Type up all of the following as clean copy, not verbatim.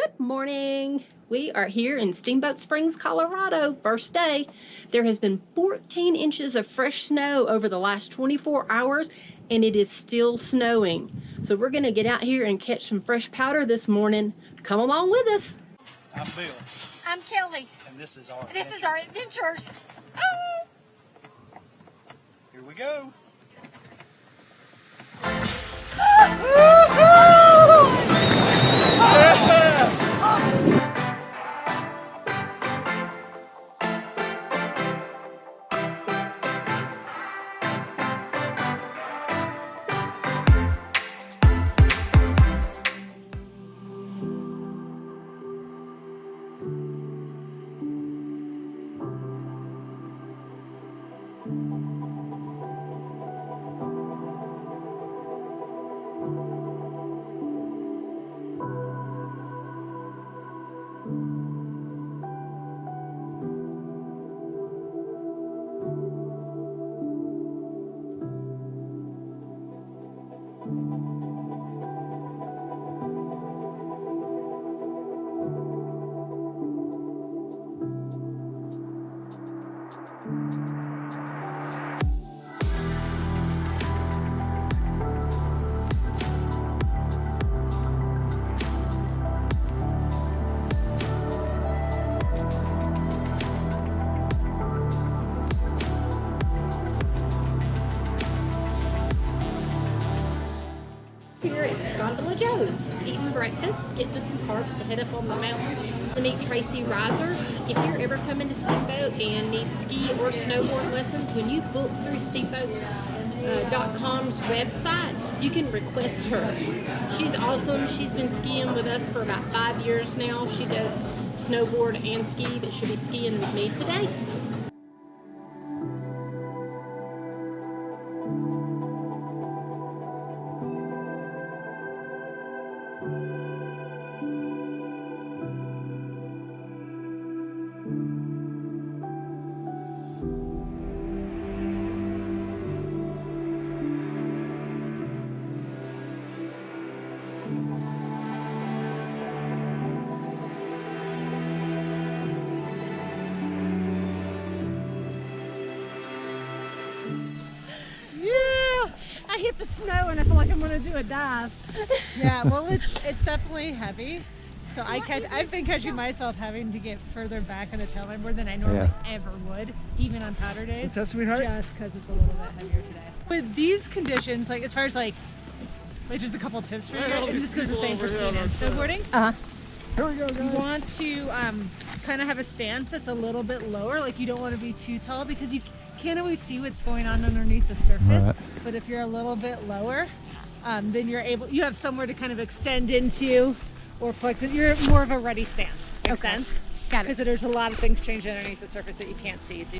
Good morning. We are here in Steamboat Springs, Colorado. First day. There has been 14 inches of fresh snow over the last 24 hours, and it is still snowing. So we're going to get out here and catch some fresh powder this morning. Come along with us. I'm Bill. I'm Kelley. And this is our adventures. Oh! Here we go. Here at Gondola Joe's, eating breakfast, getting us some carbs to head up on the mountain to meet Tracy Reiser. If you're ever coming to Steamboat and need ski or snowboard lessons, when you book through Steamboat.com's website, you can request her. She's awesome. She's been skiing with us for about 5 years now. She does snowboard and ski, but she'll be skiing with me today. I hit the snow and I feel like I'm going to do a dive. Yeah, well, it's definitely heavy. So I've been catching myself having to get further back on the tailwind more than I normally ever would, even on powder days. What's that, sweetheart? Just because it's a little bit heavier today. With these conditions, like as far as like just a couple tips for you, and this goes the same for skiing and snowboarding. Here we go, guys. You want to kind of have a stance that's a little bit lower. Like you don't want to be too tall because you can't always see what's going on underneath the surface. Right. But if you're a little bit lower, then you have somewhere to kind of extend into or flex it. You're more of a ready stance. Makes sense? Got it. Because there's a lot of things changing underneath the surface that you can't see. So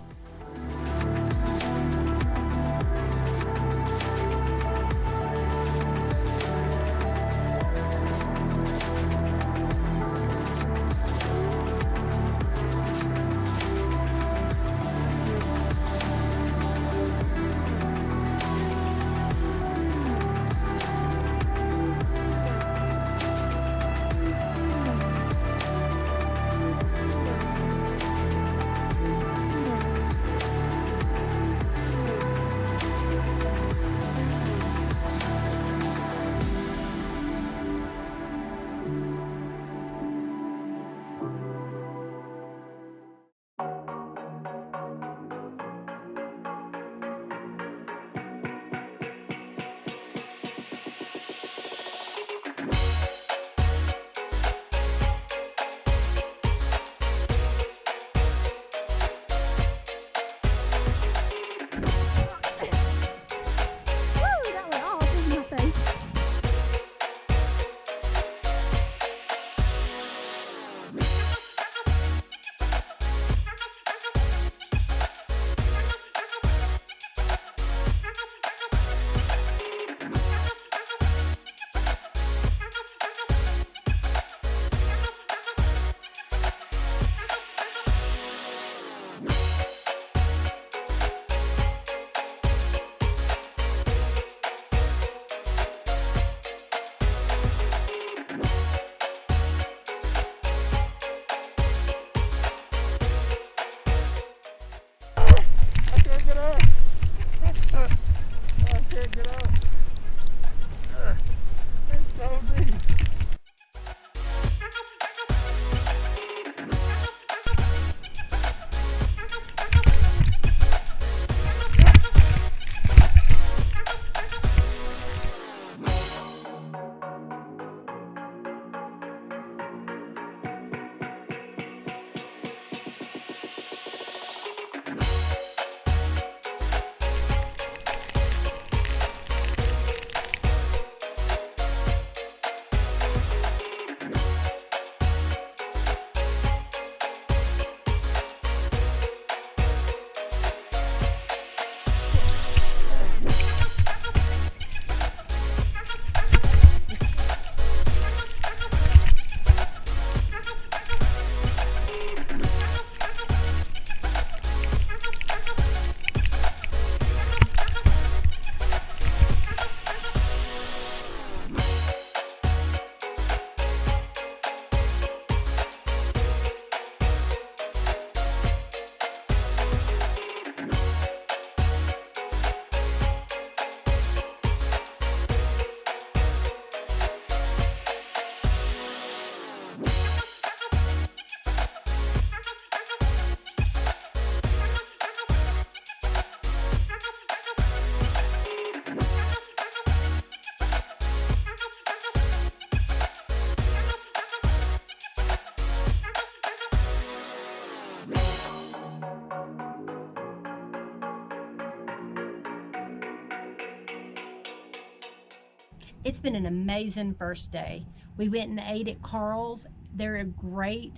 It's been an amazing first day. We went and ate at Carl's. They're a great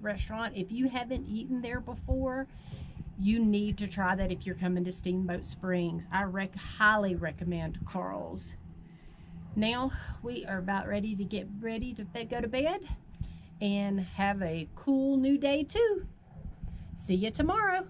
restaurant. If you haven't eaten there before, you need to try that if you're coming to Steamboat Springs. I highly recommend Carl's. Now we are about ready to get ready to go to bed and have a cool new day too. See you tomorrow.